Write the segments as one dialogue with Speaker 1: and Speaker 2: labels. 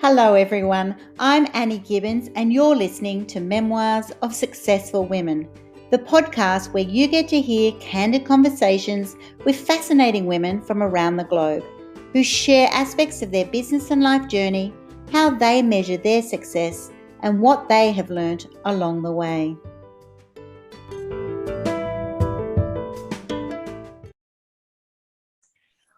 Speaker 1: Hello everyone, I'm Annie Gibbins and you're listening to Memoirs of Successful Women, the podcast where you get to hear candid conversations with fascinating women from around the globe who share aspects of their business and life journey, how they measure their success, and what they have learned along the way.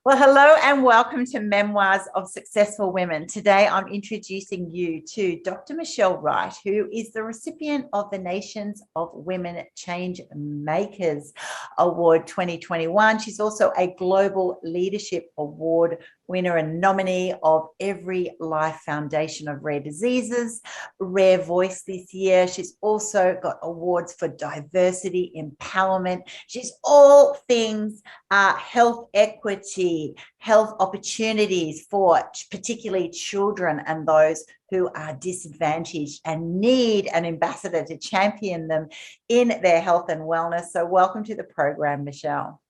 Speaker 1: Well, hello and welcome to Memoirs of Successful Women. Today, I'm introducing you to Dr. Michele Wright, who is the recipient of the Nations of Women Change Makers Award 2021. She's also a Global Leadership Award winner and nominee of EveryLife Foundation of Rare Diseases, RareVoice this year. She's also got awards for diversity, empowerment. She's all things health equity, health opportunities for particularly children and those who are disadvantaged and need an ambassador to champion them in their health and wellness. So welcome to the program, Michele.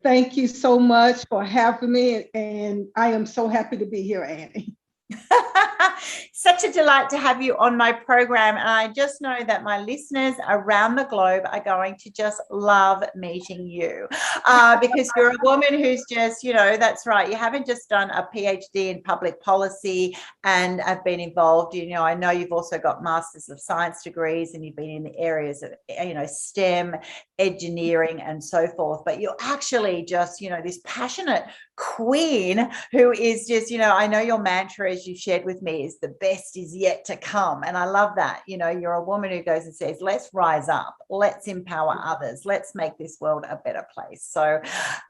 Speaker 2: Thank you so much for having me, and I am so happy to be here, Annie.
Speaker 1: Such a delight to have you on my program. And I just know that my listeners around the globe are going to just love meeting you because you're a woman who's just, that's right. You haven't just done a Ph.D. in public policy and have been involved. I know you've also got Masters of Science degrees and you've been in the areas of, STEM, engineering and so forth. But you're actually just, this passionate queen who is just, I know your mantra, as you shared with me, is the best is yet to come. And I love that. You're a woman who goes and says, let's rise up, let's empower others, let's make this world a better place. So,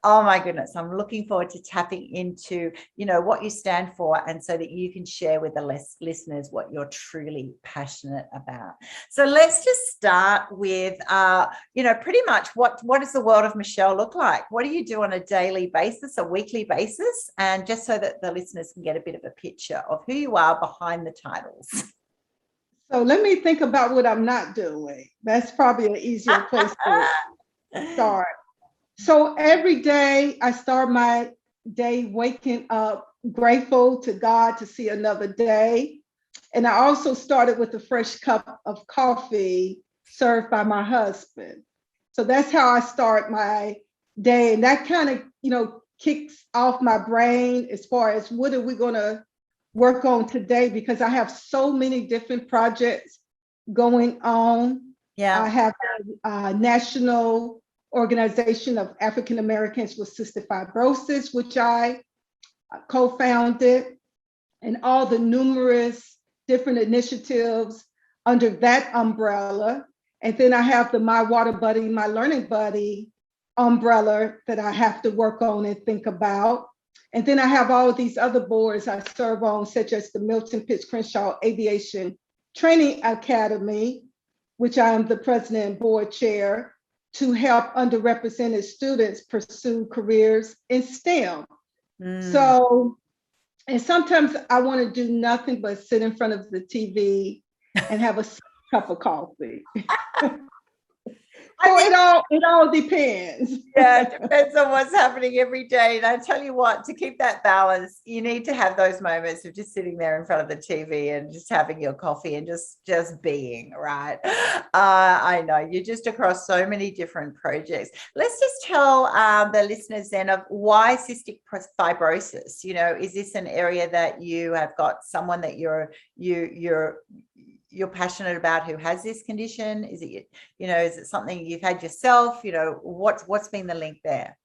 Speaker 1: oh my goodness, I'm looking forward to tapping into, what you stand for, and so that you can share with the listeners what you're truly passionate about. So let's just start with, pretty much what does the world of Michele look like? What do you do on a daily basis, a weekly basis? And just so that the listeners can get a bit of a picture of who you are behind the titles.
Speaker 2: So let me think about what I'm not doing. That's probably an easier place to start. So every day I start my day waking up grateful to God to see another day. And I also started with a fresh cup of coffee served by my husband. So that's how I start my day. And that kind of, kicks off my brain as far as what are we going to work on today, because I have so many different projects going on.
Speaker 1: Yeah.
Speaker 2: I have a national organization of African Americans with cystic fibrosis, which I co-founded, and all the numerous different initiatives under that umbrella. And then I have the My Water Buddy, My Learning Buddy umbrella that I have to work on and think about. And then I have all of these other boards I serve on, such as the Milton Pitts Crenshaw Aviation Training Academy, which I am the president and board chair, to help underrepresented students pursue careers in STEM. So, and sometimes I want to do nothing but sit in front of the TV and have a cup of coffee. So it all depends.
Speaker 1: Yeah, it depends on what's happening every day. And I tell you what, to keep that balance, you need to have those moments of just sitting there in front of the TV and just having your coffee and just being, right? I know you're just across so many different projects. Let's just tell the listeners then of why cystic fibrosis. Is this an area that you have got someone that you're passionate about who has this condition? Is it something you've had yourself? What's been the link there?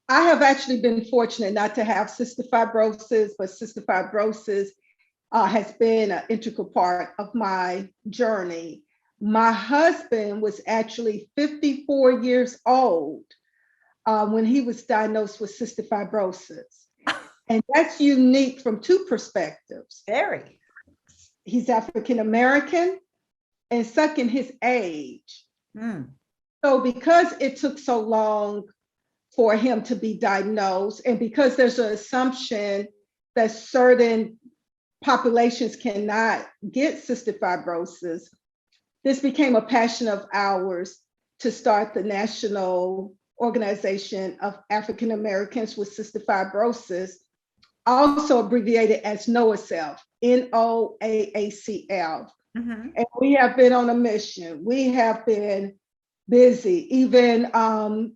Speaker 2: I have actually been fortunate not to have cystic fibrosis, but cystic fibrosis has been an integral part of my journey. My husband was actually 54 years old when he was diagnosed with cystic fibrosis. And that's unique from two perspectives.
Speaker 1: Very.
Speaker 2: He's African American, and second, his age. So because it took so long for him to be diagnosed, and because there's an assumption that certain populations cannot get cystic fibrosis, this became a passion of ours to start the National Organization of African Americans with Cystic Fibrosis, also abbreviated as NOACL, NOAACL.
Speaker 1: Mm-hmm.
Speaker 2: And we have been on a mission. We have been busy. Even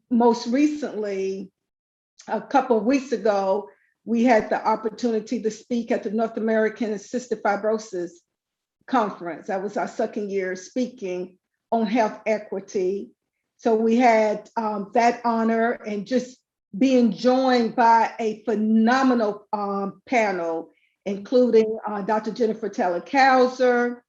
Speaker 2: most recently, a couple of weeks ago, we had the opportunity to speak at the North American Cystic Fibrosis Conference. That was our second year speaking on health equity. So we had that honor, and just being joined by a phenomenal panel, including Dr. Jennifer Taylor-Kauser,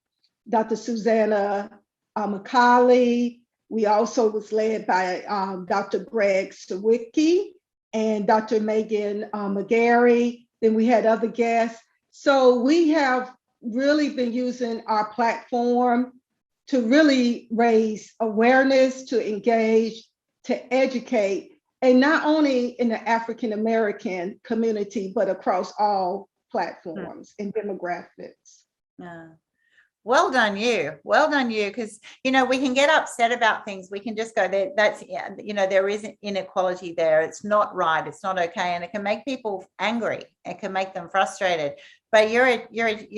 Speaker 2: Dr. Susanna McCauley. We also was led by Dr. Greg Sawicki and Dr. Megan McGarry. Then we had other guests. So we have really been using our platform to really raise awareness, to engage, to educate, and not only in the African American community, but across all platforms and demographics.
Speaker 1: Yeah. Well done you. Well done you. Because, we can get upset about things. We can just go there. That's, there is inequality there. It's not right. It's not okay. And it can make people angry. It can make them frustrated. But you're an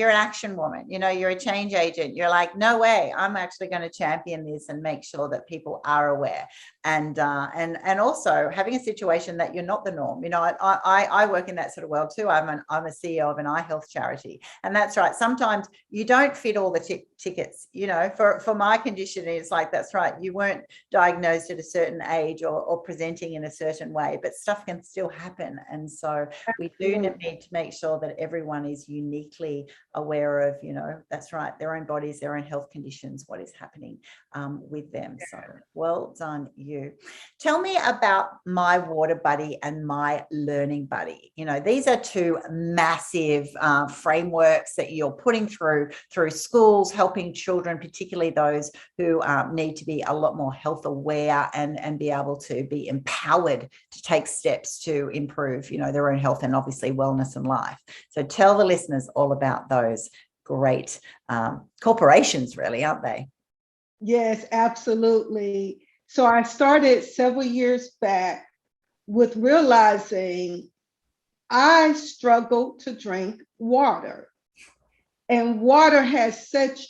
Speaker 1: action woman. You're a change agent. You're like, no way. I'm actually going to champion this and make sure that people are aware. And also having a situation that you're not the norm. I work in that sort of world too. I'm a CEO of an eye health charity, and that's right. Sometimes you don't fit all the tickets. For my condition, it's like, that's right. You weren't diagnosed at a certain age or presenting in a certain way, but stuff can still happen. And so we do need to make sure that everyone is uniquely aware of, that's right, their own bodies, their own health conditions, what is happening with them. So well done you. Tell me about My Water Buddy and My Learning Buddy. These are two massive frameworks that you're putting through schools, helping children, particularly those who need to be a lot more health aware and be able to be empowered to take steps to improve, their own health and obviously wellness and life. So tell the listeners all about those great corporations, really, aren't they?
Speaker 2: Yes, absolutely. So I started several years back with realizing I struggled to drink water. And water has such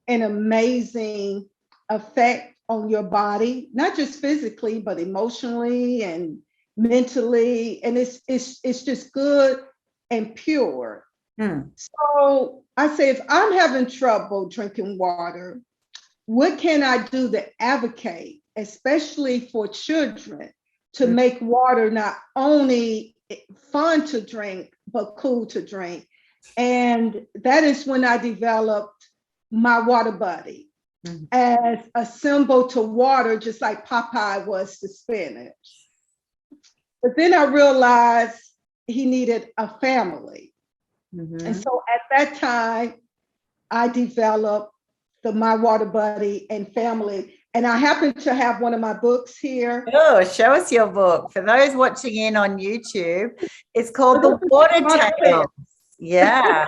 Speaker 2: an amazing effect on your body, not just physically, but emotionally and mentally. And it's just good and pure. So I say, if I'm having trouble drinking water, what can I do to advocate, especially for children, to make water not only fun to drink, but cool to drink? And that is when I developed My Water Buddy as a symbol to water, just like Popeye was to spinach. But then I realized he needed a family. And so at that time, I developed the My Water Buddy and family. And I happen to have one of my books here.
Speaker 1: Oh, show us your book. For those watching in on YouTube, it's called The Water Tales. Yeah.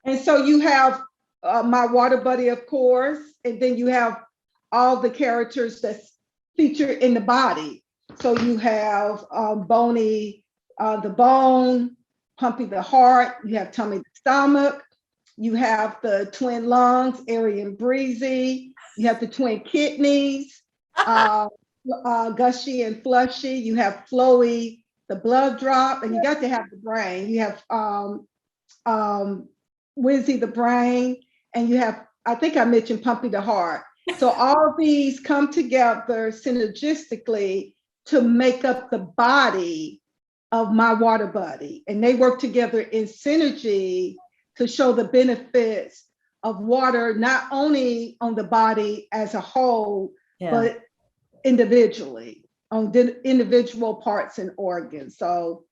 Speaker 2: And so you have My Water Buddy, of course, and then you have all the characters that's featured in the body. So you have Boney the bone, Pumpy the heart, you have Tummy the stomach, you have the twin lungs, Airy and Breezy, you have the twin kidneys, Gushy and Flushy, you have Flowy the blood drop, and you got to have the brain. You have Wizzy the brain, and you have, I think I mentioned Pumpy the heart. So all these come together synergistically to make up the body of My Water Buddy. And they work together in synergy to show the benefits of water, not only on the body as a whole, but individually, on individual parts and organs. So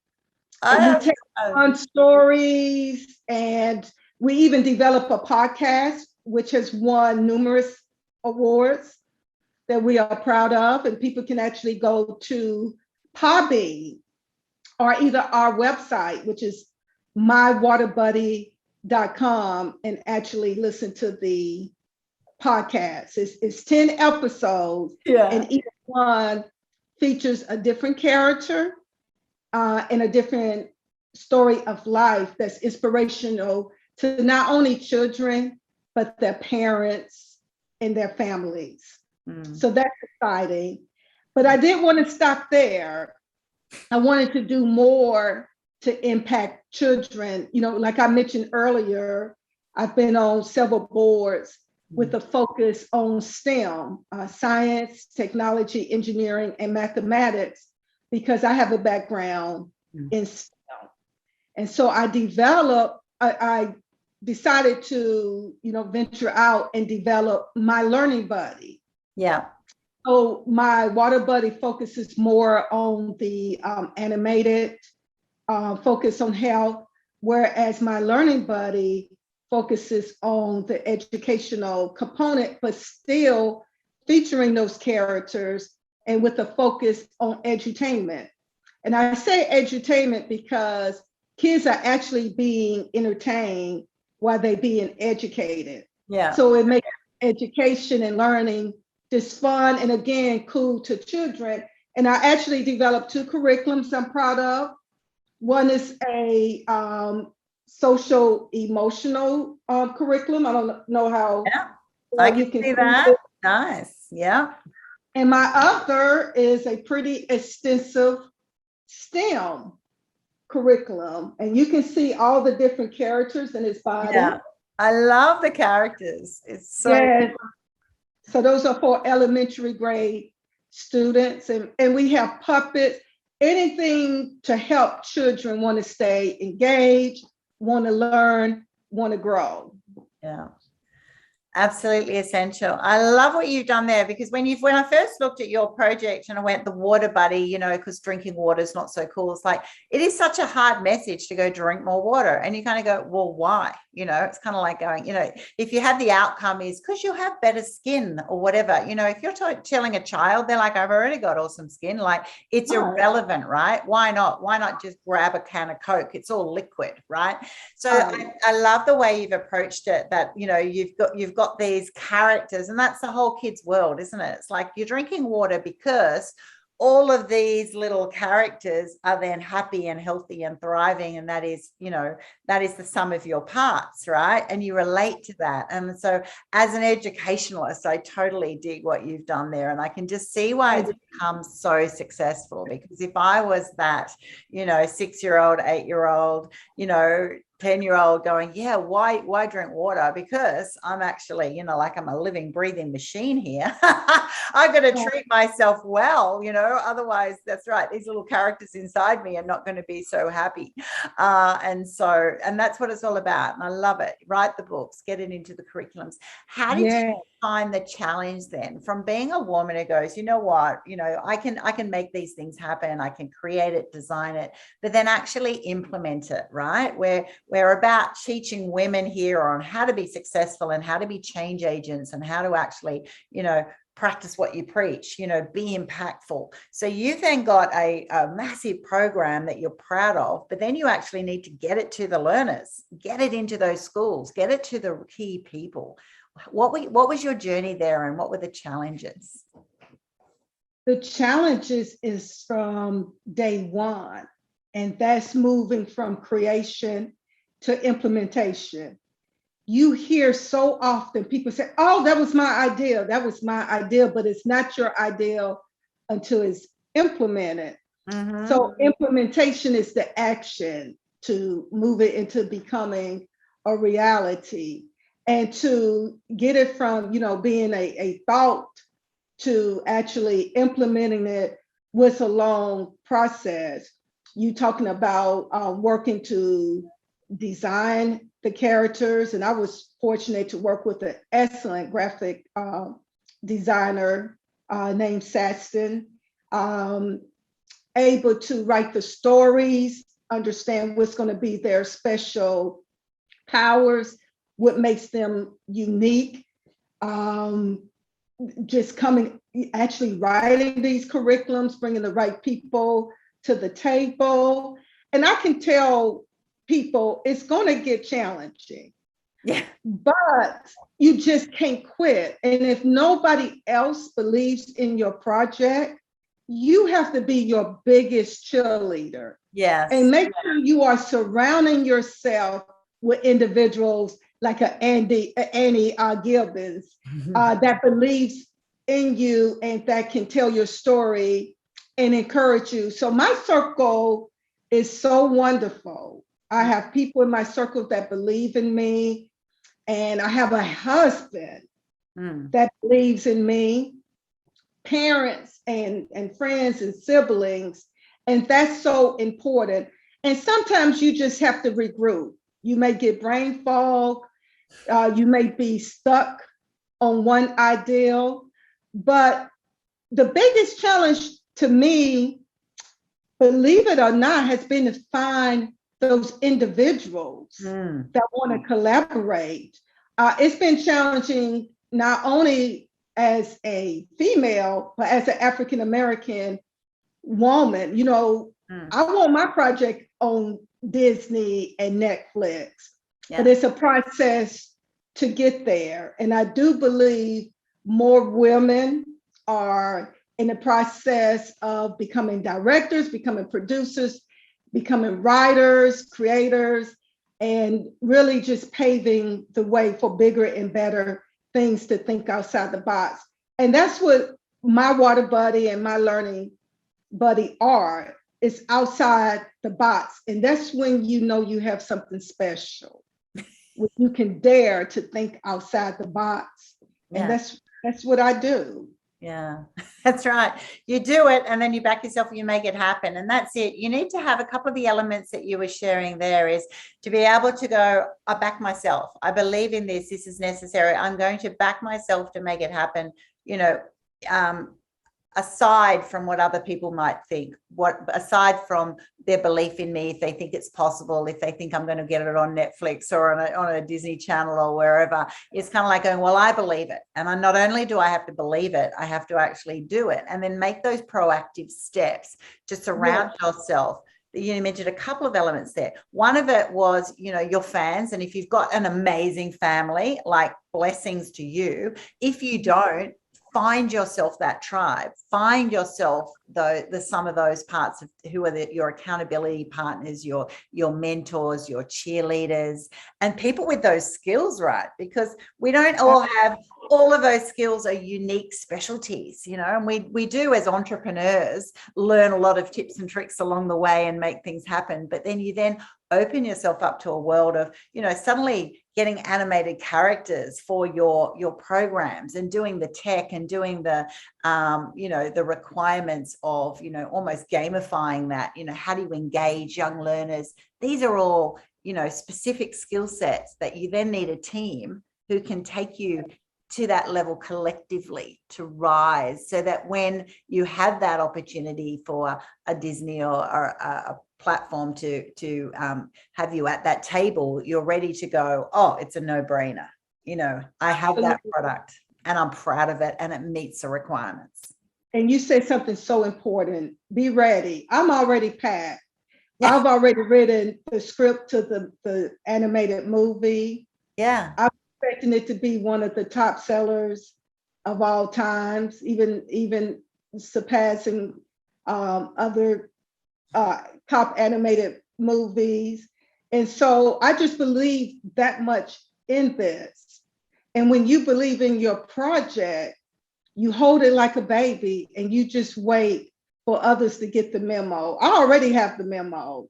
Speaker 2: we take on stories, and we even develop a podcast, which has won numerous awards that we are proud of. And people can actually go to Podbean or either our website, which is mywaterbuddy.com, and actually listen to the podcast. It's 10 episodes, and each one features a different character and a different story of life that's inspirational to not only children, but their parents and their families. So that's exciting. But I didn't want to stop there. I wanted to do more to impact children. You know, like I mentioned earlier, I've been on several boards with a focus on STEM, science, technology, engineering, and mathematics, because I have a background in STEM. And so I decided to, venture out and develop my learning buddy.
Speaker 1: Yeah.
Speaker 2: So my water buddy focuses more on the animated focus on health, whereas my learning buddy focuses on the educational component, but still featuring those characters and with a focus on edutainment. And I say edutainment because kids are actually being entertained while they're being educated.
Speaker 1: Yeah.
Speaker 2: So it makes education and learning just fun and, again, cool to children. And I actually developed 2 curriculums I'm proud of. One is a social emotional curriculum. I don't know how
Speaker 1: I can see that. It. Nice. Yeah.
Speaker 2: And my other is a pretty extensive STEM curriculum. And you can see all the different characters in his body.
Speaker 1: Yeah. I love the characters. It's so
Speaker 2: yes. So those are for elementary grade students. And we have puppets, anything to help children want to stay engaged, want to learn, want to grow.
Speaker 1: Yeah. Absolutely essential. I love what you've done there, because when I first looked at your project and I went, the water buddy, because drinking water is not so cool. It's like, it is such a hard message to go drink more water. And you kind of go, well, why? It's kind of like going, if you have the outcome is because you have better skin or whatever, if you're telling a child, they're like, I've already got awesome skin. Like, it's irrelevant, right? Why not? Why not just grab a can of Coke? It's all liquid, right? So I love the way you've approached it, that, you've got these characters, and that's the whole kids' world, isn't it? It's like you're drinking water because all of these little characters are then happy and healthy and thriving, and that is the sum of your parts, right? And you relate to that. And so as an educationalist, I totally dig what you've done there, and I can just see why it's become so successful. Because if I was that 6-year-old, 8-year-old, 10-year-old going, yeah, why drink water? Because I'm actually, like I'm a living, breathing machine here. I've got to treat myself well, otherwise, that's right, these little characters inside me are not going to be so happy. And that's what it's all about. And I love it. Write the books, get it into the curriculums. How did you find the challenge then from being a woman who goes, you know what, I can make these things happen. I can create it, design it, but then actually implement it, right? We're about teaching women here on how to be successful and how to be change agents and how to actually, practice what you preach, be impactful. So you've then got a massive program that you're proud of, but then you actually need to get it to the learners, get it into those schools, get it to the key people. What was your journey there, and what were the challenges?
Speaker 2: The challenges is from day one, and that's moving from creation to implementation. You hear so often people say, oh, that was my idea, but it's not your idea until it's implemented. Mm-hmm. So implementation is the action to move it into becoming a reality, and to get it from, being a thought to actually implementing it was a long process. You talking about working to design the characters, and I was fortunate to work with an excellent graphic designer named Saxton, able to write the stories, understand what's going to be their special powers, what makes them unique, just actually writing these curriculums, bringing the right people to the table. And I can tell people it's going to get challenging, but you just can't quit. And if nobody else believes in your project, you have to be your biggest cheerleader.
Speaker 1: Yes.
Speaker 2: And make sure you are surrounding yourself with individuals like Annie Gibbins that believes in you and that can tell your story and encourage you. So my circle is so wonderful. I have people in my circle that believe in me, and I have a husband that believes in me, parents and friends and siblings, and that's so important. And sometimes you just have to regroup. You may get brain fog, you may be stuck on one ideal, but the biggest challenge to me, believe it or not, has been to find those individuals that want to collaborate. It's been challenging not only as a female, but as an African-American woman. You know, I want my project on Disney and Netflix, but it's a process to get there. And I do believe more women are in the process of becoming directors, becoming producers, becoming writers, creators, and really just paving the way for bigger and better things to think outside the box. And that's what my water buddy and my learning buddy are, is outside the box. And that's when you know you have something special, when you can dare to think outside the box. And that's what I do.
Speaker 1: Yeah, that's right. You do it and then you back yourself, you make it happen. And that's it. You need to have a couple of the elements that you were sharing there, is to be able to go, I back myself. I believe in this. This is necessary. I'm going to back myself to make it happen. You know, aside from what other people might think, aside from their belief in me, if they think it's possible, if they think I'm going to get it on Netflix or on a Disney Channel or wherever, it's kind of like going, well, I believe it. And not only do I have to believe it, I have to actually do it, and then make those proactive steps to surround yourself. You mentioned a couple of elements there. One of it was, you know, your fans. And if you've got an amazing family, like, blessings to you. If you don't, find yourself that tribe. Find yourself the some of those parts of who are your accountability partners, your mentors, your cheerleaders, and people with those skills, right? Because we don't all have all of those skills, are unique specialties, you know, and we do as entrepreneurs learn a lot of tips and tricks along the way and make things happen. But then you open yourself up to a world of, you know, suddenly getting animated characters for your programs and doing the tech and doing the, you know, the requirements of, you know, almost gamifying that, you know, how do you engage young learners? These are all, you know, specific skill sets that you then need a team who can take you to that level collectively to rise, so that when you have that opportunity for a Disney or a platform to have you at that table, you're ready to go, oh, it's a no-brainer. You know, I have that product and I'm proud of it and it meets the requirements.
Speaker 2: And you said something so important, be ready. I'm already packed. I've already written the script to the animated movie.
Speaker 1: Yeah.
Speaker 2: I'm expecting it to be one of the top sellers of all times, even surpassing other top animated movies. And so I just believe that much in this. And when you believe in your project, you hold it like a baby and you just wait for others to get the memo. I already have the memo.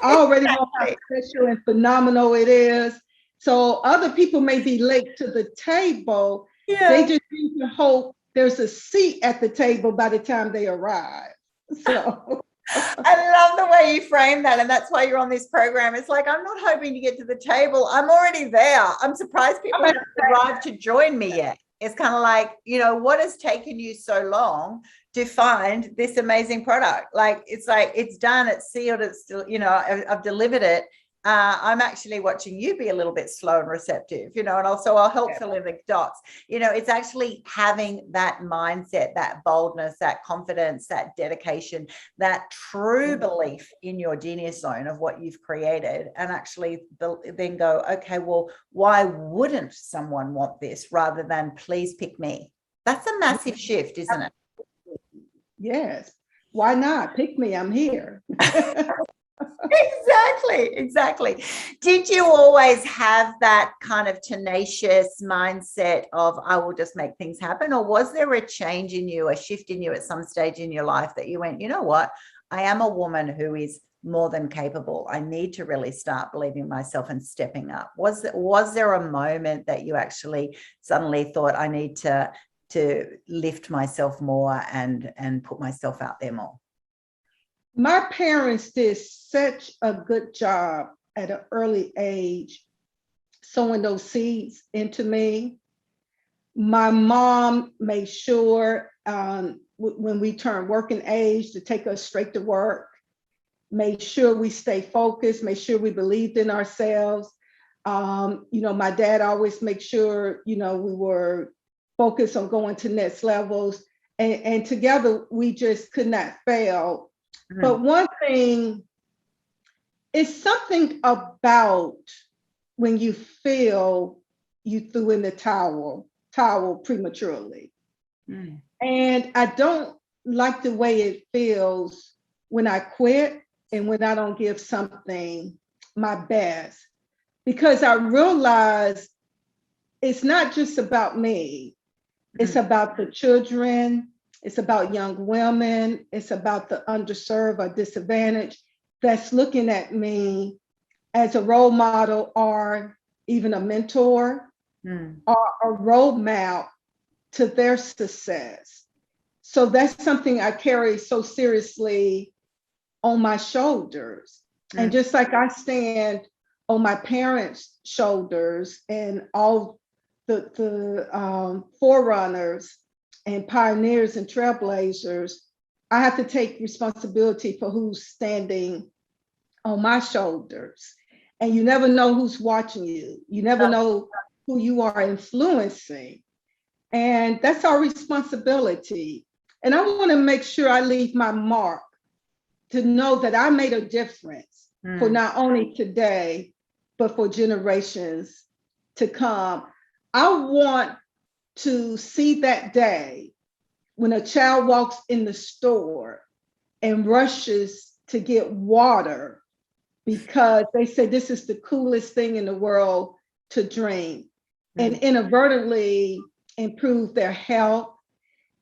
Speaker 2: I already know how special and phenomenal it is. So other people may be late to the table. Yeah. They just need to hope there's a seat at the table by the time they arrive. So
Speaker 1: I love the way you frame that. And that's why you're on this program. It's like, I'm not hoping to get to the table. I'm already there. I'm surprised people haven't arrived to join me yet. It's kind of like, you know, what has taken you so long to find this amazing product? Like, it's done, it's sealed, it's still, you know, I've delivered it. I'm actually watching you be a little bit slow and receptive, you know, and also I'll help fill in the dots. You know, it's actually having that mindset, that boldness, that confidence, that dedication, that true belief in your genius zone of what you've created, and actually then go, okay, well, why wouldn't someone want this rather than please pick me? That's a massive shift, isn't it?
Speaker 2: Yes, why not? Pick me, I'm here.
Speaker 1: Exactly. Did you always have that kind of tenacious mindset of, I will just make things happen? Or was there a change in you, a shift in you at some stage in your life that you went, you know what, I am a woman who is more than capable. I need to really start believing in myself and stepping up. Was there a moment that you actually suddenly thought, I need to lift myself more and put myself out there more?
Speaker 2: My parents did such a good job at an early age sowing those seeds into me. My mom made sure when we turned working age to take us straight to work, made sure we stay focused, made sure we believed in ourselves. My dad always made sure, we were focused on going to next levels, and together we just could not fail. Mm-hmm. But one thing is something about when you feel you threw in the towel prematurely. Mm. And I don't like the way it feels when I quit and when I don't give something my best, because I realize it's not just about me. It's about the children. It's about young women. It's about the underserved or disadvantaged that's looking at me as a role model or even a mentor or a roadmap to their success. So that's something I carry so seriously on my shoulders. And just like I stand on my parents' shoulders and all the forerunners and pioneers and trailblazers, I have to take responsibility for who's standing on my shoulders. And you never know who's watching you. You never know who you are influencing. And that's our responsibility. And I want to make sure I leave my mark to know that I made a difference for not only today, but for generations to come. I want to see that day when a child walks in the store and rushes to get water because they say this is the coolest thing in the world to drink, and inadvertently improve their health.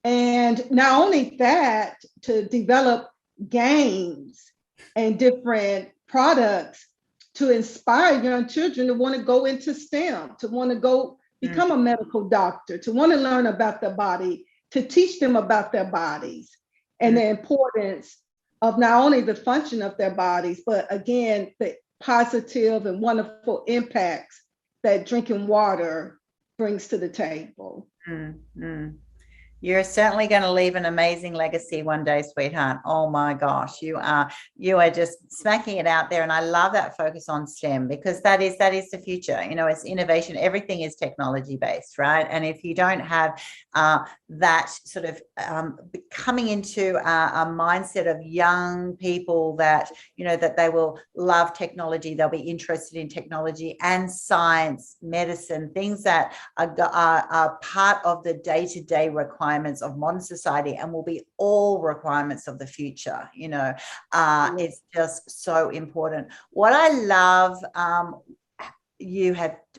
Speaker 2: And not only that, to develop games and different products to inspire young children to want to go into STEM, to want to go become a medical doctor, to want to learn about their body, to teach them about their bodies and the importance of not only the function of their bodies, but again, the positive and wonderful impacts that drinking water brings to the table.
Speaker 1: You're certainly going to leave an amazing legacy one day, sweetheart. Oh my gosh, you are just smacking it out there. And I love that focus on STEM, because that is the future. It's innovation. Everything is technology based, right? And if you don't have that sort of coming into a mindset of young people that, that they will love technology, they'll be interested in technology and science, medicine, things that are part of the day-to-day requirements of modern society and will be all requirements of the future. It's just so important. What I love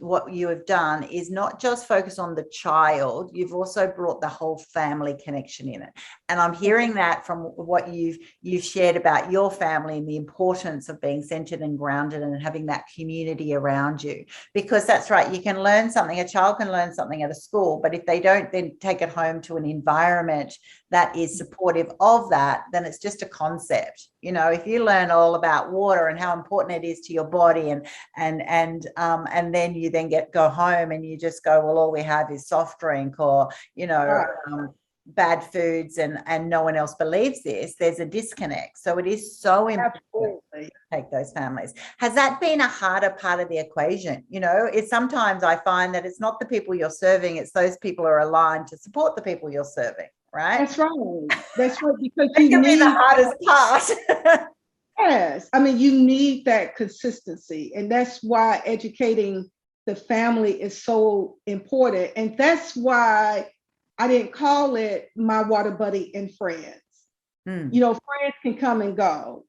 Speaker 1: what you have done is not just focus on the child, you've also brought the whole family connection in it. And I'm hearing that from what you've shared about your family and the importance of being centered and grounded and having that community around you. Because that's right, you can learn something, a child can learn something at a school, but if they don't then take it home to an environment that is supportive of that, then it's just a concept. If you learn all about water and how important it is to your body and then you then go home and you just go, well, all we have is soft drink or bad foods and no one else believes this, there's a disconnect. So it is so important to take those families. Has that been a harder part of the equation? It's sometimes I find that it's not the people you're serving, it's those people who are aligned to support the people you're serving, right?
Speaker 2: That's right. Because
Speaker 1: it can be the hardest part.
Speaker 2: Yes, you need that consistency, and that's why educating the family is so important. And that's why I didn't call it My Water Buddy and Friends. You know, friends can come and go,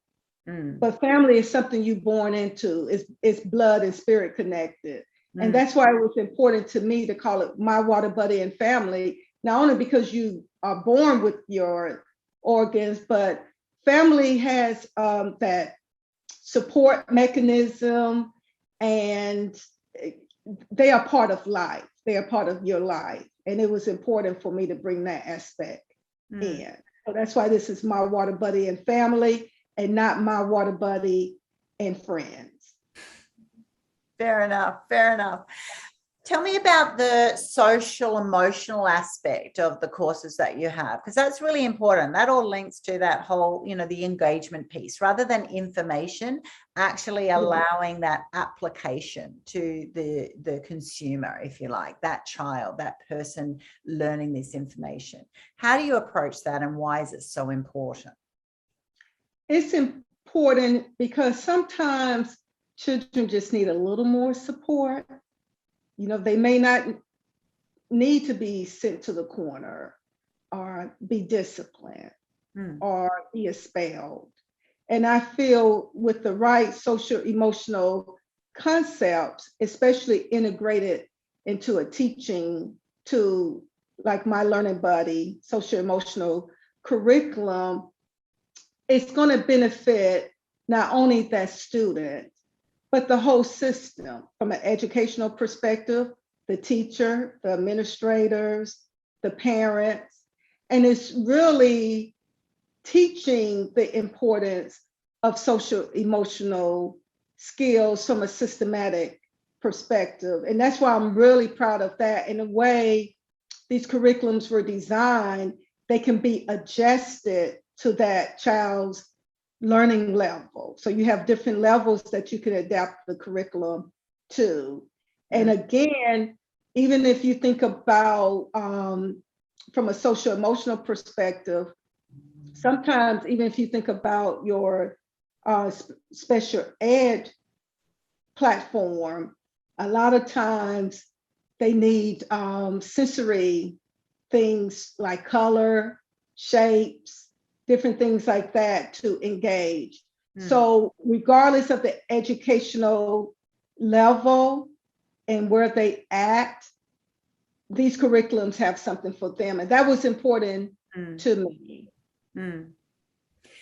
Speaker 1: Mm.
Speaker 2: but family is something you're born into. It's blood and spirit connected. And that's why it was important to me to call it my water buddy and family, not only because you are born with your organs, but family has that support mechanism, and they are part of life. They are part of your life. And it was important for me to bring that aspect in. So that's why this is my water buddy and family, and not my water buddy and friends.
Speaker 1: Fair enough. Fair enough. Tell me about the social emotional aspect of the courses that you have, because that's really important. That all links to that whole, you know, the engagement piece, rather than information, actually allowing that application to the consumer, if you like, that child, that person learning this information. How do you approach that, and why is it so important?
Speaker 2: It's important because sometimes children just need a little more support. You know, they may not need to be sent to the corner or be disciplined or be expelled. And I feel with the right social emotional concepts, especially integrated into a teaching tool like my Learning Buddy social emotional curriculum, it's going to benefit not only that student, but the whole system from an educational perspective, the teacher, the administrators, the parents. And it's really teaching the importance of social emotional skills from a systematic perspective. And that's why I'm really proud of that. In a way, these curriculums were designed, they can be adjusted to that child's learning level. So you have different levels that you can adapt the curriculum to. And again, even if you think about from a social emotional perspective, sometimes even if you think about your special ed platform, a lot of times they need sensory things like color, shapes, different things like that to engage. So regardless of the educational level and where they at, these curriculums have something for them. And that was important to me.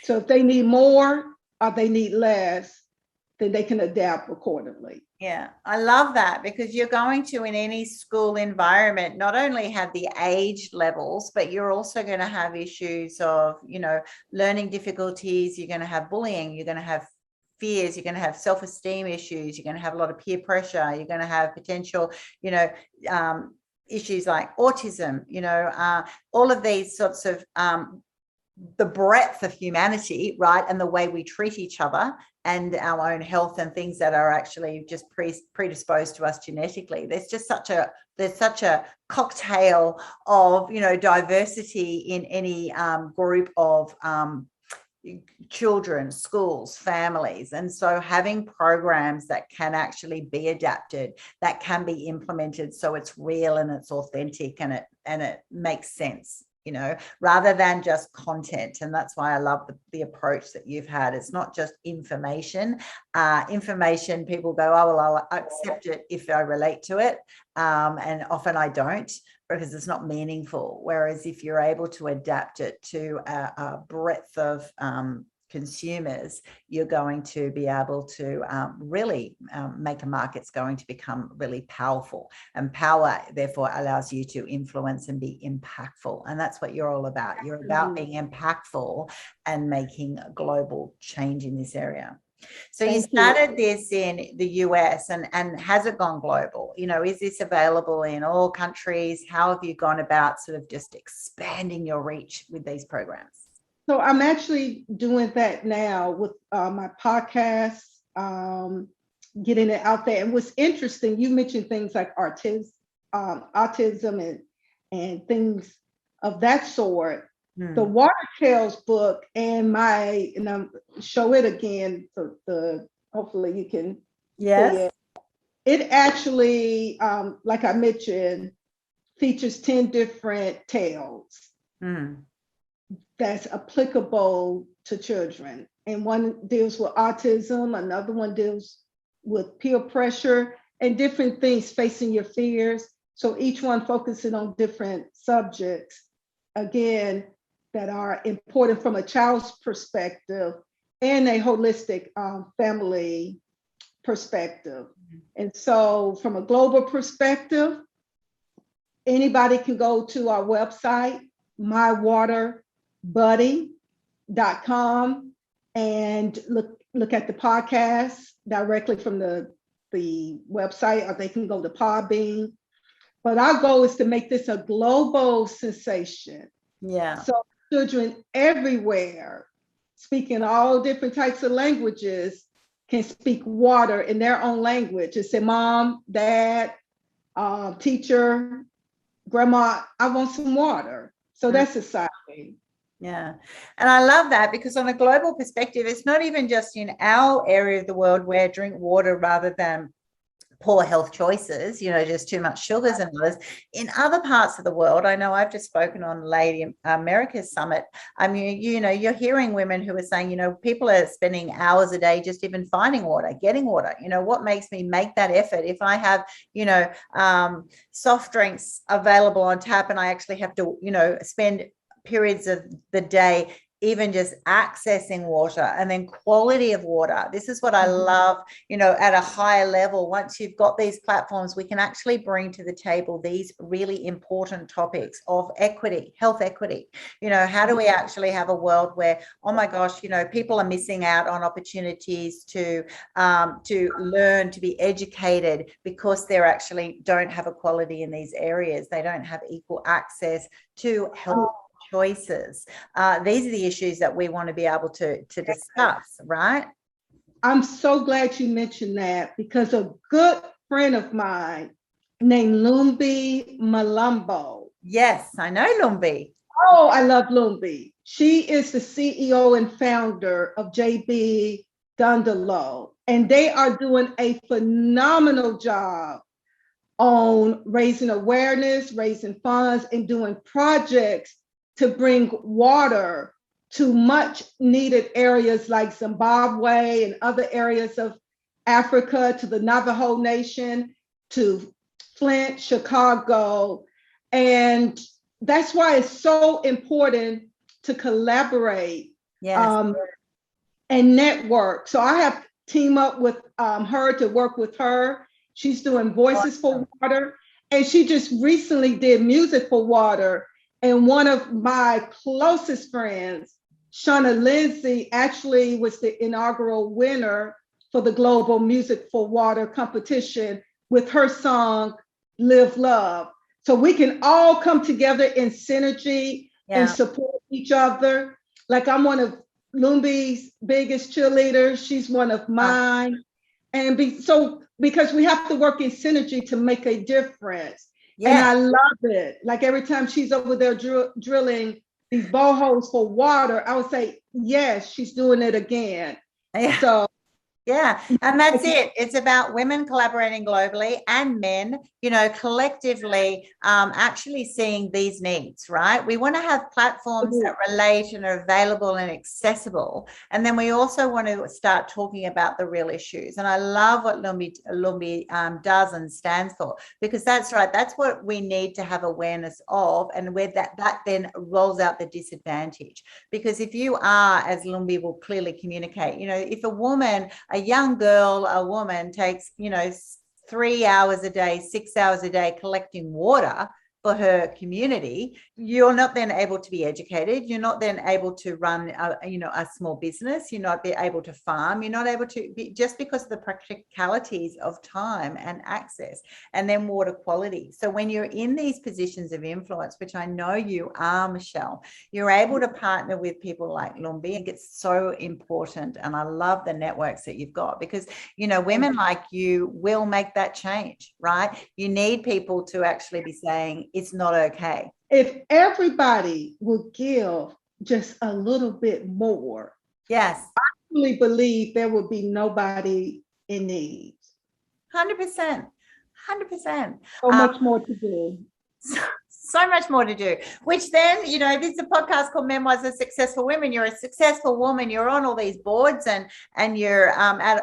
Speaker 2: So if they need more or they need less, then they can adapt accordingly.
Speaker 1: Yeah, I love that, because you're going to, in any school environment, not only have the age levels, but you're also going to have issues of, you know, learning difficulties. You're going to have bullying. You're going to have fears. You're going to have self-esteem issues. You're going to have a lot of peer pressure. You're going to have potential, you know, issues like autism, you know, all of these sorts of the breadth of humanity, right, and the way we treat each other and our own health and things that are actually just predisposed to us genetically. There's such a cocktail of, you know, diversity in any group of children, schools, families. And so having programs that can actually be adapted, that can be implemented so it's real and it's authentic and it makes sense, you know, rather than just content. And that's why I love the approach that you've had. It's not just information. Information, people go, oh, well, I'll accept it if I relate to it. And often I don't, because it's not meaningful. Whereas if you're able to adapt it to a breadth of consumers, you're going to be able to really make a market. It's going to become really powerful, and power therefore allows you to influence and be impactful. And that's what you're all about. You're about being impactful and making global change in this area. So you started this in the US, and has it gone global? You know, is this available in all countries? How have you gone about sort of just expanding your reach with these programs?
Speaker 2: So I'm actually doing that now with my podcast, getting it out there. And what's interesting, you mentioned things like autism and things of that sort. The Water Tales book and I'll show it again for hopefully you can see it. It actually, like I mentioned, features 10 different tales that's applicable to children. And one deals with autism, another one deals with peer pressure and different things, facing your fears. So each one focusing on different subjects, again, that are important from a child's perspective and a holistic family perspective. And so from a global perspective, anybody can go to our website, mywaterbuddy.com, and look at the podcast directly from the website, or they can go to Podbean. But our goal is to make this a global sensation.
Speaker 1: Yeah.
Speaker 2: So children everywhere, speaking all different types of languages, can speak water in their own language and say, Mom, Dad, teacher, Grandma, I want some water. So that's exciting.
Speaker 1: Yeah. And I love that, because on a global perspective, it's not even just in our area of the world where drink water rather than poor health choices, just too much sugars and others. In other parts of the world, I know I've just spoken on Lady America's Summit. I mean, you're hearing women who are saying, people are spending hours a day just even finding water, getting water. What makes me make that effort if I have, soft drinks available on tap, and I actually have to, spend periods of the day even just accessing water, and then quality of water. This is what I love, at a higher level. Once you've got these platforms, we can actually bring to the table these really important topics of equity, health equity. How do we actually have a world where, oh my gosh, people are missing out on opportunities to learn, to be educated, because they're actually don't have equality in these areas. They don't have equal access to health choices. These are the issues that we want to be able to discuss, right?
Speaker 2: I'm so glad you mentioned that, because a good friend of mine named Lumbi Malumbo.
Speaker 1: Yes, I know Lumbi.
Speaker 2: Oh, I love Lumbi. She is the CEO and founder of JB Gundalo, and they are doing a phenomenal job on raising awareness, raising funds, and doing projects to bring water to much needed areas like Zimbabwe and other areas of Africa, to the Navajo Nation, to Flint, Chicago. And that's why it's so important to collaborate, and network. So I have teamed up with her to work with her. She's doing Voices for Water, and she just recently did Music for Water. And one of my closest friends, Shauna Lindsay, actually was the inaugural winner for the Global Music for Water competition with her song, Live Love. So we can all come together in synergy and support each other. Like, I'm one of Lumbi's biggest cheerleaders. She's one of mine. And because we have to work in synergy to make a difference. Yes. And I love it. Like, every time she's over there drilling these boreholes for water, I would say, yes, she's doing it again.
Speaker 1: Yeah.
Speaker 2: So
Speaker 1: yeah, and that's it. It's about women collaborating globally, and men, collectively actually seeing these needs, right? We want to have platforms that relate and are available and accessible. And then we also want to start talking about the real issues. And I love what Lumbi does and stands for, because that's right. That's what we need to have awareness of, and where that then rolls out the disadvantage. Because if you are, as Lumbi will clearly communicate, if a young girl, a woman takes, 3 hours a day, 6 hours a day collecting water for her community, you're not then able to be educated. You're not then able to run, a small business. You're not be able to farm. You're not able to be, just because of the practicalities of time and access, and then water quality. So when you're in these positions of influence, which I know you are, Michele, you're able to partner with people like Lumbi. I think it's so important. And I love the networks that you've got, because, women like you will make that change, right? You need people to actually be saying, it's not okay.
Speaker 2: If everybody will give just a little bit more,
Speaker 1: yes,
Speaker 2: I really believe there will be nobody in need.
Speaker 1: 100%. 100%.
Speaker 2: So much more to do.
Speaker 1: So much more to do, which then, if it's a podcast called Memoirs of Successful Women, you're a successful woman, you're on all these boards and you're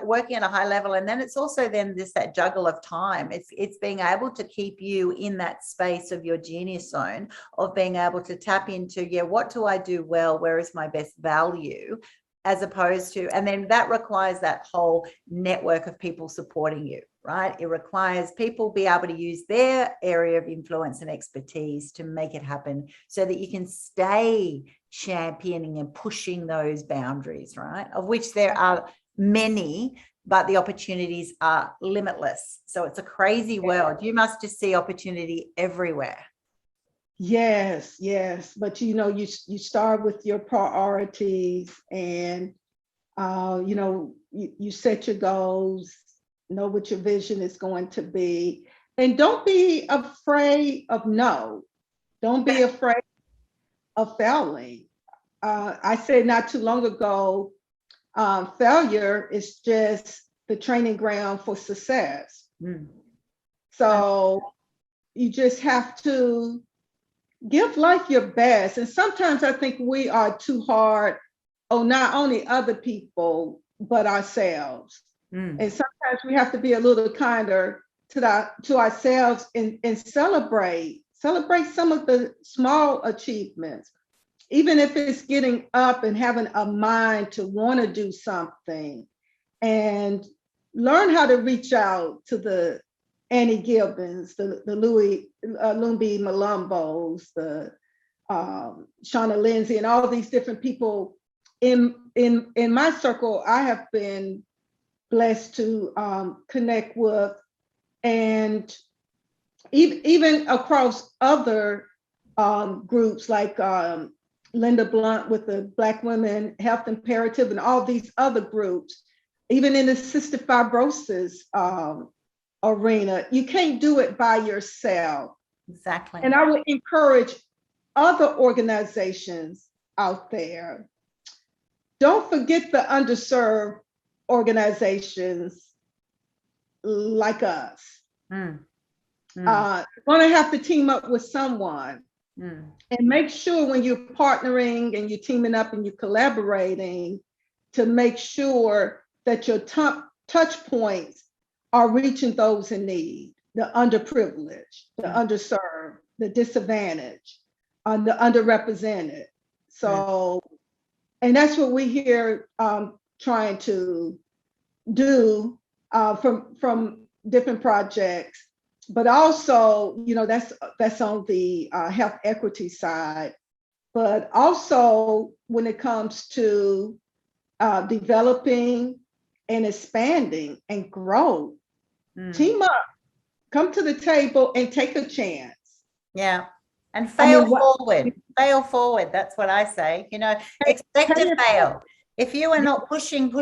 Speaker 1: working at a high level. And then it's also then that juggle of time. It's being able to keep you in that space of your genius zone, of being able to tap into, what do I do well? Where is my best value? As opposed to, and then that requires that whole network of people supporting you, right? It requires people be able to use their area of influence and expertise to make it happen so that you can stay championing and pushing those boundaries, right? Of which there are many, but the opportunities are limitless. So it's a crazy world. You must just see opportunity everywhere.
Speaker 2: Yes. But you start with your priorities and you set your goals, know what your vision is going to be, and don't be afraid of no. Don't be afraid of failing. I said not too long ago, failure is just the training ground for success. So you just have to give life your best. And sometimes I think we are too hard on not only other people, but ourselves. And sometimes we have to be a little kinder to ourselves and celebrate some of the small achievements, even if it's getting up and having a mind to want to do something, and learn how to reach out to the Annie Gibbins, the Lumbi Malumbos, the Shauna Lindsay, and all these different people in my circle I have been blessed to connect with, and even across other groups like Linda Blunt with the Black Women Health Imperative and all these other groups, even in the cystic fibrosis arena. You can't do it by yourself.
Speaker 1: Exactly.
Speaker 2: And I would encourage other organizations out there, don't forget the underserved organizations like us. You're going to have to team up with someone. And make sure when you're partnering and you're teaming up and you're collaborating, to make sure that your touch points are reaching those in need, the underprivileged, the underserved, the disadvantaged, the underrepresented. So, and that's what we here trying to do from different projects. But also, that's on the health equity side. But also when it comes to developing and expanding and grow, team up, come to the table and take a chance.
Speaker 1: Yeah. And fail forward. That's what I say. Expect to fail. If you are not pushing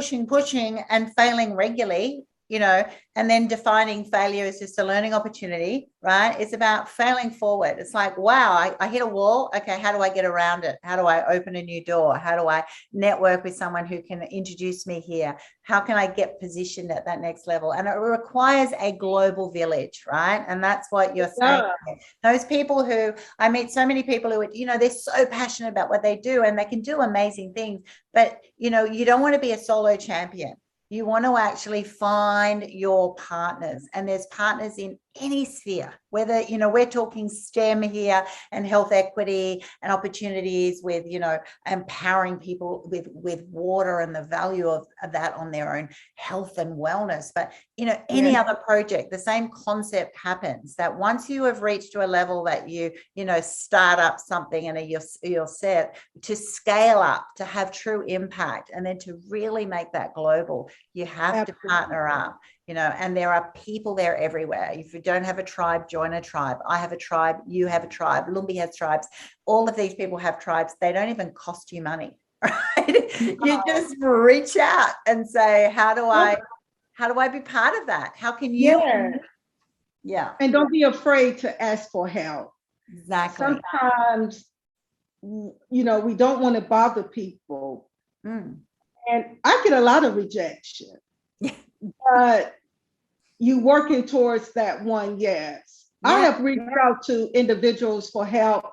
Speaker 1: and failing regularly, and then defining failure as just a learning opportunity, right? It's about failing forward. It's like, wow, I hit a wall. Okay, how do I get around it? How do I open a new door? How do I network with someone who can introduce me here? How can I get positioned at that next level? And it requires a global village, right? And that's what you're saying. Those people who, I meet so many people who, they're so passionate about what they do and they can do amazing things, but, you don't want to be a solo champion. You want to actually find your partners, and there's partners in any sphere, whether, we're talking STEM here and health equity and opportunities with, empowering people with water and the value of that on their own health and wellness. But, any other project, the same concept happens, that once you have reached to a level that you start up something and you're set to scale up, to have true impact, and then to really make that global, you have to partner up. And there are people there everywhere. If you don't have a tribe, join a tribe. I have a tribe, you have a tribe, Lumbi has tribes. All of these people have tribes. They don't even cost you money, right? You just reach out and say, how do I be part of that? How can you? Yeah.
Speaker 2: And don't be afraid to ask for help.
Speaker 1: Exactly.
Speaker 2: Sometimes, we don't want to bother people. And I get a lot of rejection. But you working towards that one yes. I have reached out to individuals for help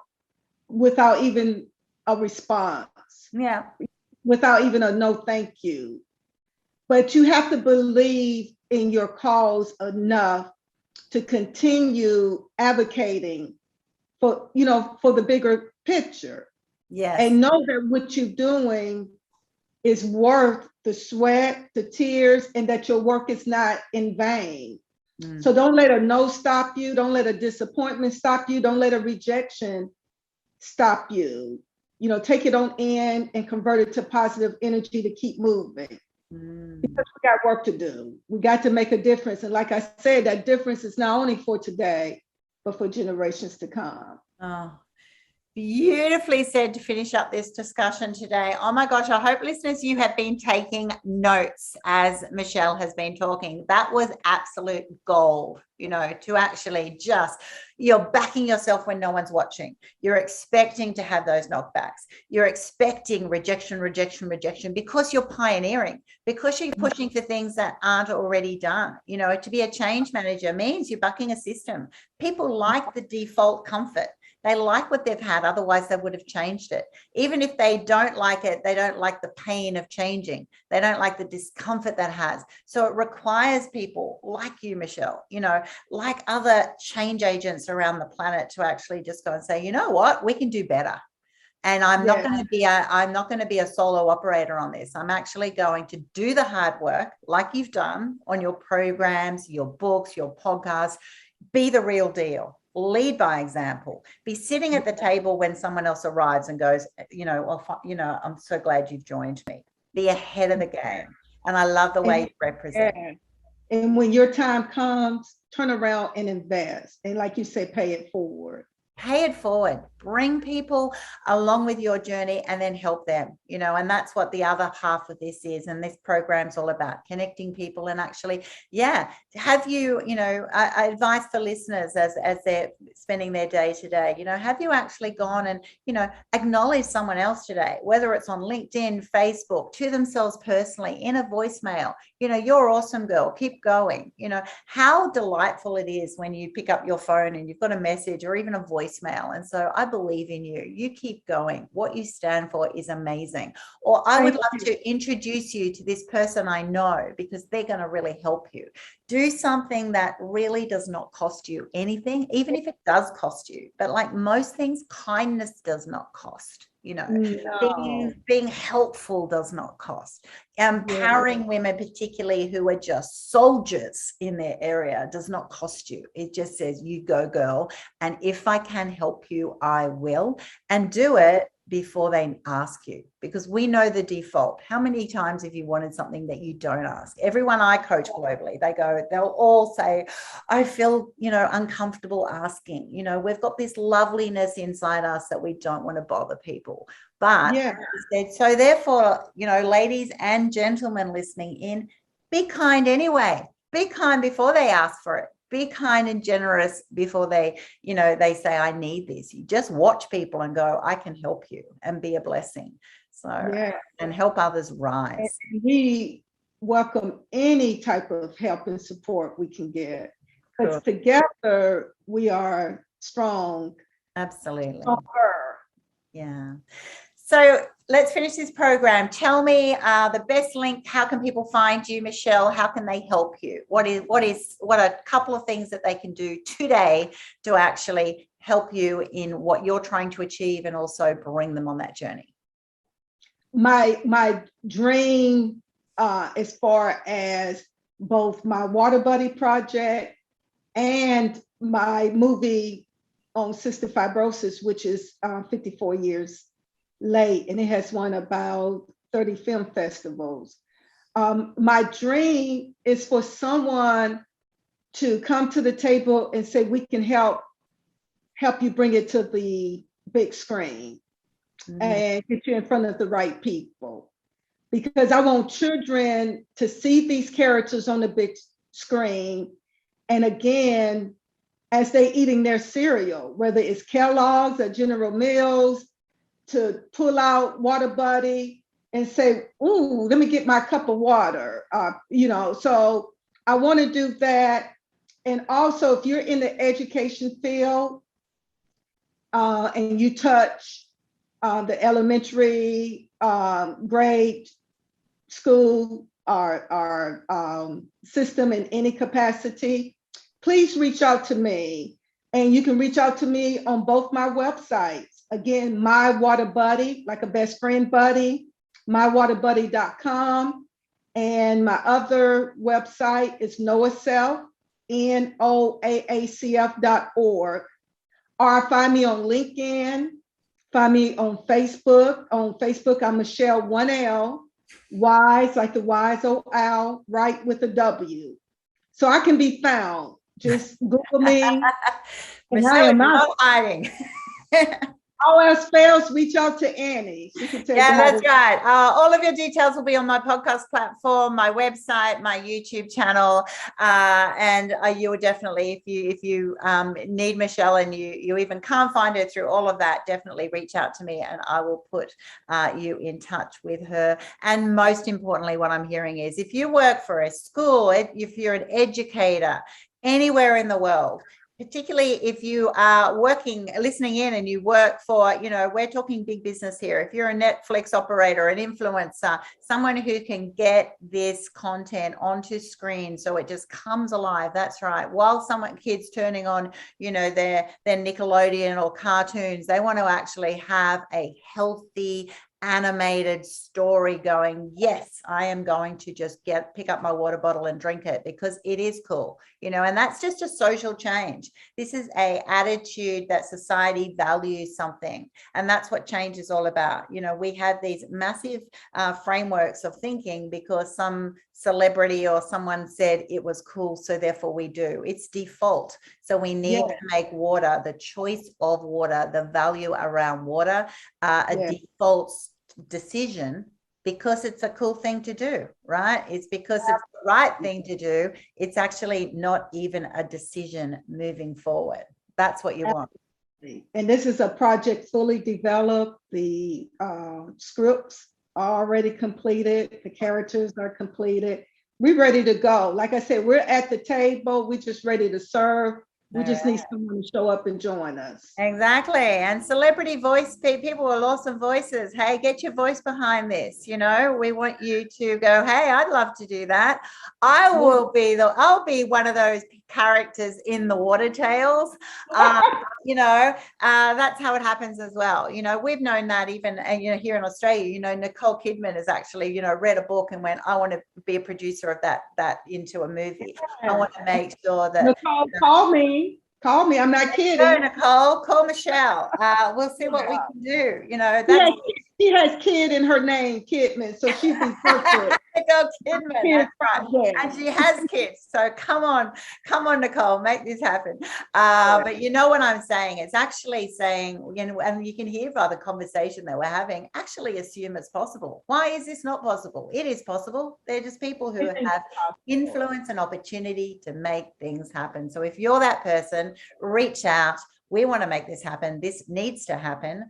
Speaker 2: without even a response.
Speaker 1: Yeah.
Speaker 2: Without even a no thank you. But you have to believe in your cause enough to continue advocating for, for the bigger picture.
Speaker 1: Yes.
Speaker 2: And know that what you're doing is worth the sweat, the tears, and that your work is not in vain. So don't let a no stop you. Don't let a disappointment stop you. Don't let a rejection stop you. Take it on in and convert it to positive energy to keep moving. Because we got work to do. We got to make a difference. And like I said, that difference is not only for today, but for generations to come.
Speaker 1: Oh, beautifully said to finish up this discussion today. Oh my gosh, I hope listeners, you have been taking notes as Michele has been talking. That was absolute gold, to actually you're backing yourself when no one's watching. You're expecting to have those knockbacks. You're expecting rejection, because you're pioneering, because you're pushing for things that aren't already done. To be a change manager means you're bucking a system. People like the default comfort. They like what they've had, otherwise they would have changed it. Even if they don't like it, they don't like the pain of changing. They don't like the discomfort that has. So it requires people like you, Michele, like other change agents around the planet to actually just go and say, you know what, we can do better. And I'm not going to be a solo operator on this. I'm actually going to do the hard work like you've done on your programs, your books, your podcasts. Be the real deal. Lead by example. Be sitting at the table when someone else arrives and goes, I'm so glad you've joined me. Be ahead of the game. And I love the way you represent.
Speaker 2: And when your time comes, turn around and invest. And like you said, pay it forward.
Speaker 1: Pay it forward. Bring people along with your journey and then help them, and that's what the other half of this is. And this program's all about connecting people and actually, have you, advice for listeners as they're spending their day today, have you actually gone and, acknowledge someone else today, whether it's on LinkedIn, Facebook, to themselves personally, in a voicemail, you're awesome, girl, keep going. How delightful it is when you pick up your phone and you've got a message or even a voicemail. And so I believe in you. You keep going. What you stand for is amazing. Or I would love to introduce you to this person I know, because they're going to really help you. Do something that really does not cost you anything, even if it does cost you. But like most things, kindness does not cost. Being helpful does not cost. Empowering women, particularly who are just soldiers in their area, does not cost you. It just says, you go, girl. And if I can help you, I will. And do it before they ask you, because we know the default. How many times have you wanted something that you don't ask? Everyone I coach globally, they'll all say, I feel, uncomfortable asking. We've got this loveliness inside us that we don't want to bother people. But so therefore, ladies and gentlemen listening in, be kind anyway. Be kind before they ask for it. Be kind and generous before they say, I need this. You just watch people and go, I can help you, and be a blessing. So, and help others rise.
Speaker 2: And we welcome any type of help and support we can get. Because together we are strong.
Speaker 1: Absolutely.
Speaker 2: Stronger.
Speaker 1: Yeah. So let's finish this program. Tell me the best link. How can people find you, Michele? How can they help you? What are a couple of things that they can do today to actually help you in what you're trying to achieve, and also bring them on that journey?
Speaker 2: My dream, as far as both my Water Buddy project and my movie on cystic fibrosis, which is 54 years late, and it has won about 30 film festivals. My dream is for someone to come to the table and say, we can help you bring it to the big screen and get you in front of the right people. Because I want children to see these characters on the big screen. And again, as they eating their cereal, whether it's Kellogg's or General Mills, to pull out Water Buddy and say, ooh, let me get my cup of water, So I want to do that. And also, if you're in the education field and you touch the elementary grade school or system in any capacity, please reach out to me. And you can reach out to me on both my websites. Again, My Water Buddy, like a best friend buddy, mywaterbuddy.com. And my other website is NOAACF, NOAACF.org. Or find me on LinkedIn, find me on Facebook. On Facebook, I'm Michele 1L, Wise, like the wise old owl, Wright with a W. So I can be found. Just Google me.
Speaker 1: Michele, not hiding.
Speaker 2: All else fails, reach out to Annie. She can
Speaker 1: yeah, that's right. All of your details will be on my podcast platform, my website, my YouTube channel, and you will definitely, if you need Michele and you even can't find her through all of that, definitely reach out to me and I will put you in touch with her. And most importantly, what I'm hearing is if you work for a school, if you're an educator anywhere in the world, particularly if you are listening in and you work for, we're talking big business here. If you're a Netflix operator, an influencer, someone who can get this content onto screen so it just comes alive. That's right. While kids turning on, their Nickelodeon or cartoons, they want to actually have a healthy animated story going, yes, I am going to just pick up my water bottle and drink it because it is cool, and that's just a social change. This is a attitude that society values something, and that's what change is all about. We have these massive frameworks of thinking because some celebrity or someone said it was cool, so therefore we do. It's default. So we need to make water, the choice of water, the value around water, default decision because it's a cool thing to do, right? It's because it's the right thing to do. It's actually not even a decision moving forward. That's what you want.
Speaker 2: And this is a project fully developed. The scripts are already completed. The characters are completed. We're ready to go. Like I said, we're at the table. We're just ready to serve. We just need someone to show up and join us.
Speaker 1: Exactly. And celebrity voice people with awesome voices. Hey, get your voice behind this. We want you to go, hey, I'd love to do that. I'll be one of those characters in the Water Tales. That's how it happens as well. We've known that even, here in Australia, Nicole Kidman has actually, read a book and went, I want to be a producer of that into a movie. I want to make sure that
Speaker 2: Nicole, call me. I'm not kidding.
Speaker 1: No, Nicole, call Michele. We'll see what we can do.
Speaker 2: She has kid in her name, Kidman, so she'd be perfect.
Speaker 1: Nicole Kidman, that's right. And she has kids. So come on, Nicole, make this happen. But you know what I'm saying? It's actually saying, and you can hear by the conversation that we're having, actually assume it's possible. Why is this not possible? It is possible. They're just people who have influence and opportunity to make things happen. So if you're that person, reach out. We want to make this happen. This needs to happen.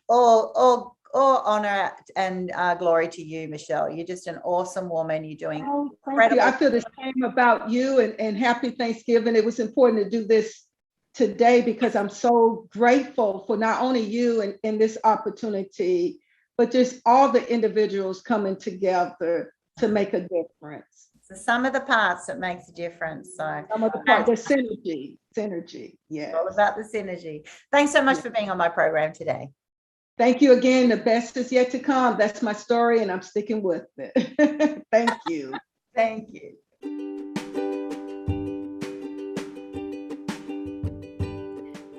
Speaker 1: All honor and glory to you, Michele. You're just an awesome woman. You're doing incredible.
Speaker 2: You. I feel the same about you, and happy Thanksgiving. It was important to do this today because I'm so grateful for not only you and this opportunity, but just all the individuals coming together to make a difference.
Speaker 1: The sum of the parts that makes a difference. So
Speaker 2: some of the parts, the synergy. Yeah.
Speaker 1: All about the synergy. Thanks so much for being on my program today.
Speaker 2: Thank you again. The best is yet to come. That's my story, and I'm sticking with it. Thank you.
Speaker 1: Thank you.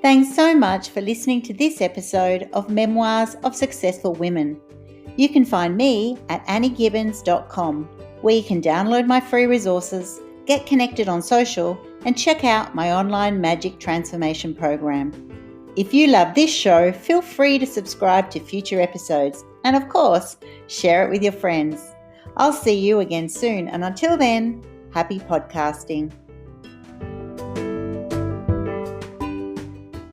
Speaker 1: Thanks so much for listening to this episode of Memoirs of Successful Women. You can find me at anniegibbins.com, where you can download my free resources, get connected on social, and check out my online magic transformation program. If you love this show, feel free to subscribe to future episodes and, of course, share it with your friends. I'll see you again soon, and until then, happy podcasting.